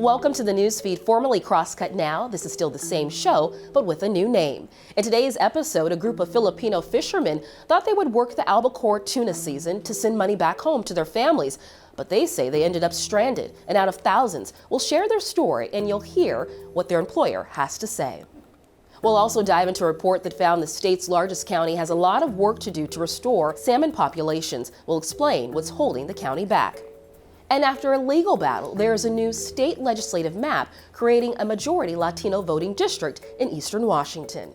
Welcome to the Newsfeed, formerly Crosscut Now. This is still the same show, but with a new name. In today's episode, a group of Filipino fishermen thought they would work the albacore tuna season to send money back home to their families. But they say they ended up stranded, and out of thousands, will share their story, and you'll hear what their employer has to say. We'll also dive into a report that found the state's largest county has a lot of work to do to restore salmon populations. We'll explain what's holding the county back. And after a legal battle, there's a new state legislative map creating a majority Latino voting district in eastern Washington.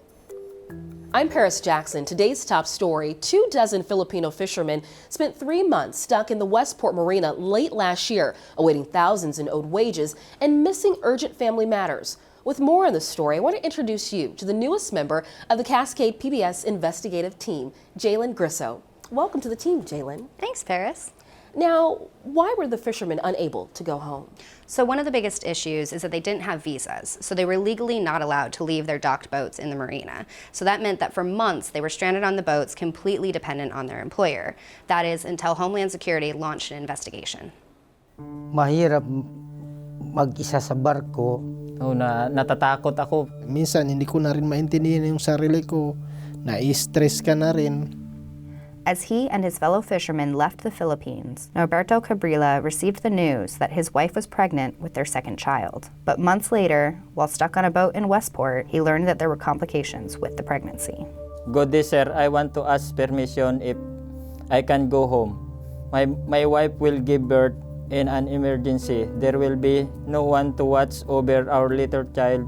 I'm Paris Jackson. Today's top story: 24 Filipino fishermen spent 3 months stuck in the Westport Marina late last year, awaiting thousands in owed wages and missing urgent family matters. With more on the story, I want to introduce you to the newest member of the Cascade PBS investigative team, Jalen Grisso. Welcome to the team, Jalen. Thanks, Paris. Now, why were the fishermen unable to go home? So one of the biggest issues is that they didn't have visas, so they were legally not allowed to leave their docked boats in the marina. So that meant that for months they were stranded on the boats, completely dependent on their employer. That is until Homeland Security launched an investigation. Mahirap mag-isa sa barko. Natatakot ako. Minsan hindi ko na rin maintindihan yung sarili ko. Na-stress ka na rin. As he and his fellow fishermen left the Philippines, Norberto Cabrilla received the news that his wife was pregnant with their second child. But months later, while stuck on a boat in Westport, he learned that there were complications with the pregnancy. Good day, sir. I want to ask permission if I can go home. My wife will give birth in an emergency. There will be no one to watch over our little child.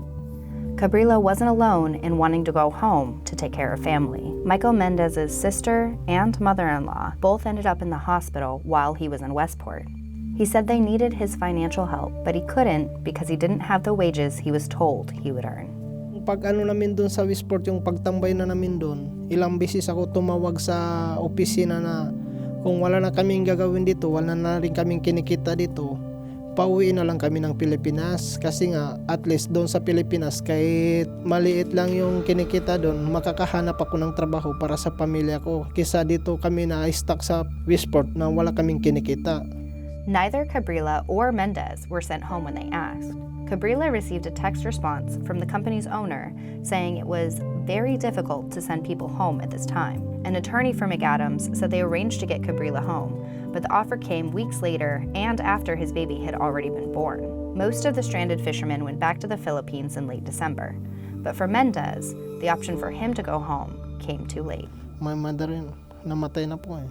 Cabrilla wasn't alone in wanting to go home to take care of family. Michael Mendez's sister and mother-in-law both ended up in the hospital while he was in Westport. He said they needed his financial help, but he couldn't because he didn't have the wages he was told he would earn. Pag namin doon sa Westport, yung pagtambay na namin doon, ilang beses ako tumawag sa opisina na kung wala na kaming gagawin dito, wala na rin kaming kinikita dito, pauwi na lang kami ng Pilipinas. Kasi nga, at least doon sa Pilipinas, kahit maliit lang yung kinikita doon, makakahanap ako ng trabaho para sa pamilya ko. Kisa dito kami na-stuck sa Westport na wala kaming kinikita. Neither Cabrilla or Mendez were sent home when they asked. Cabrilla received a text response from the company's owner saying it was very difficult to send people home at this time. An attorney for McAdams said they arranged to get Cabrilla home, but the offer came weeks later and after his baby had already been born. Most of the stranded fishermen went back to the Philippines in late December. But for Mendez, the option for him to go home came too late. My mother namatay na po eh.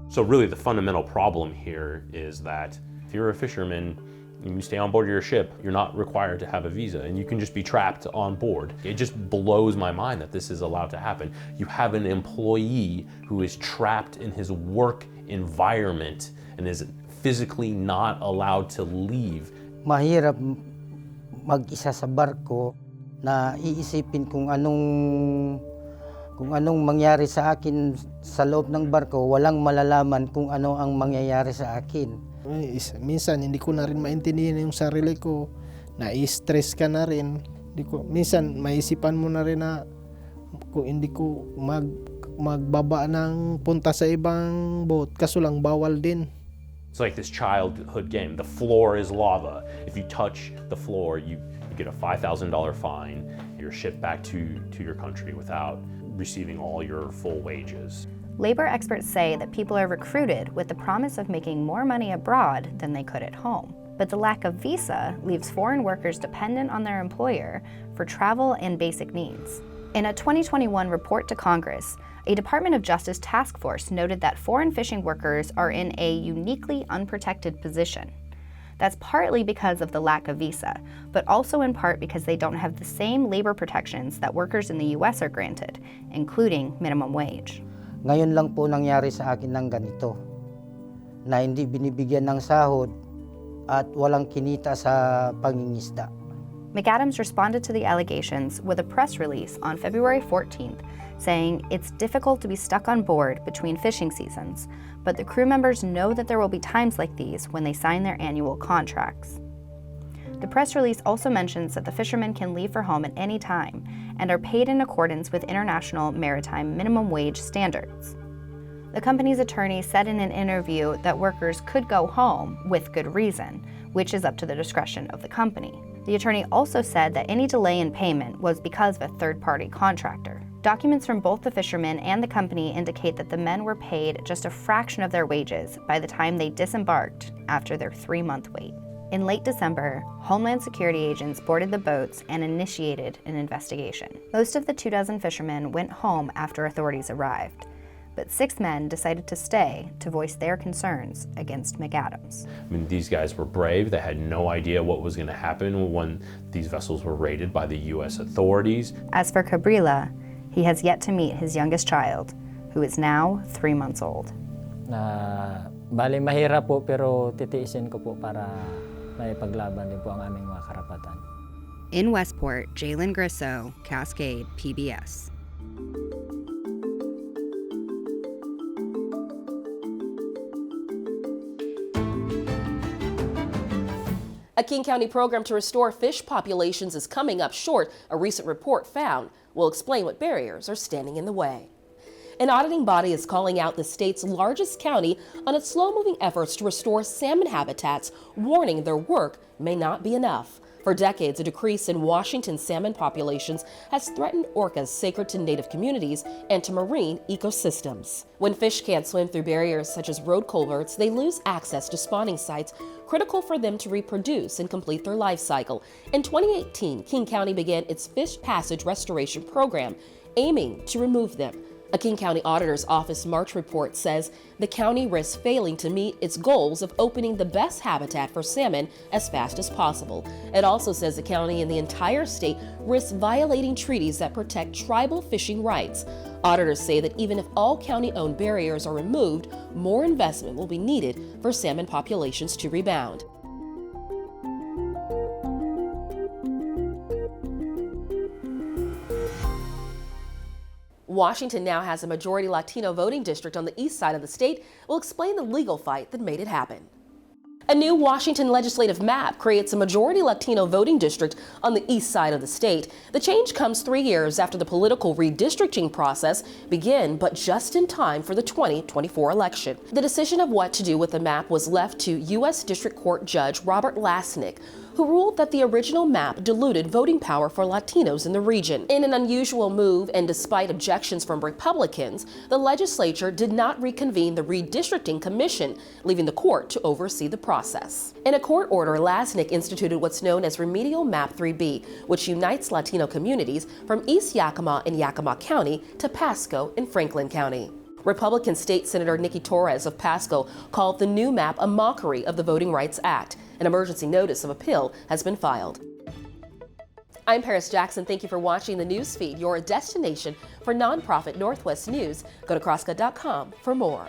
So really the fundamental problem here is that if you're a fisherman and you stay on board your ship, you're not required to have a visa and you can just be trapped on board. It just blows my mind that this is allowed to happen. You have an employee who is trapped in his work environment and is physically not allowed to leave. Mahirap mag-isa sa barko na iisipin kung anong mangyari sa akin sa loob ng barko, walang malalaman kung ano ang mangyayari sa akin. Minsan hindi ko na rin maintindihan yung sarili ko, na-stress ka na rin. Minsan maisipan mo na rin na kung hindi ko magbaba ng punta sa ibang boat, kaso lang bawal din. It's like this childhood game. The floor is lava. If you touch the floor, you get a $5,000 fine. You're shipped back to your country without receiving all your full wages. Labor experts say that people are recruited with the promise of making more money abroad than they could at home. But the lack of visa leaves foreign workers dependent on their employer for travel and basic needs. In a 2021 report to Congress, a Department of Justice task force noted that foreign fishing workers are in a uniquely unprotected position. That's partly because of the lack of visa, but also in part because they don't have the same labor protections that workers in the US are granted, including minimum wage. Ngayon lang po nangyari sa akin ng ganito, na hindi binibigyan ng sahod at walang kinita sa pangingisda. McAdams responded to the allegations with a press release on February 14th, saying it's difficult to be stuck on board between fishing seasons, but the crew members know that there will be times like these when they sign their annual contracts. The press release also mentions that the fishermen can leave for home at any time and are paid in accordance with international maritime minimum wage standards. The company's attorney said in an interview that workers could go home with good reason, which is up to the discretion of the company. The attorney also said that any delay in payment was because of a third-party contractor. Documents from both the fishermen and the company indicate that the men were paid just a fraction of their wages by the time they disembarked after their 3-month wait. In late December, Homeland Security agents boarded the boats and initiated an investigation. Most of the 24 fishermen went home after authorities arrived, but 6 men decided to stay to voice their concerns against McAdams. I mean, these guys were brave. They had no idea what was going to happen when these vessels were raided by the U.S. authorities. As for Cabrilla, he has yet to meet his youngest child, who is now 3 months old. Bali mahirap po pero titiisin ko po para may paglaban din po ang aming mga karapatan. In Westport, Jalen Grisseau, Cascade, PBS. A King County program to restore fish populations is coming up short, a recent report found. We'll explain what barriers are standing in the way. An auditing body is calling out the state's largest county on its slow-moving efforts to restore salmon habitats, warning their work may not be enough. For decades, a decrease in Washington salmon populations has threatened orcas sacred to native communities and to marine ecosystems. When fish can't swim through barriers such as road culverts, they lose access to spawning sites critical for them to reproduce and complete their life cycle. In 2018, King County began its Fish Passage Restoration Program, aiming to remove them. A King County Auditor's Office March report says the county risks failing to meet its goals of opening the best habitat for salmon as fast as possible. It also says the county and the entire state risks violating treaties that protect tribal fishing rights. Auditors say that even if all county-owned barriers are removed, more investment will be needed for salmon populations to rebound. Washington now has a majority Latino voting district on the east side of the state. We'll explain the legal fight that made it happen. A new Washington legislative map creates a majority Latino voting district on the east side of the state. The change comes 3 years after the political redistricting process began, but just in time for the 2024 election. The decision of what to do with the map was left to U.S. District Court Judge Robert Lasnik, who ruled that the original map diluted voting power for Latinos in the region. In an unusual move, and despite objections from Republicans, the legislature did not reconvene the redistricting commission, leaving the court to oversee the process. In a court order, Lasnik instituted what's known as Remedial Map 3B, which unites Latino communities from East Yakima in Yakima County to Pasco in Franklin County. Republican State Senator Nikki Torres of Pasco called the new map a mockery of the Voting Rights Act. An emergency notice of appeal has been filed. I'm Paris Jackson. Thank you for watching the Newsfeed, your destination for nonprofit Northwest news. Go to crosscut.com for more.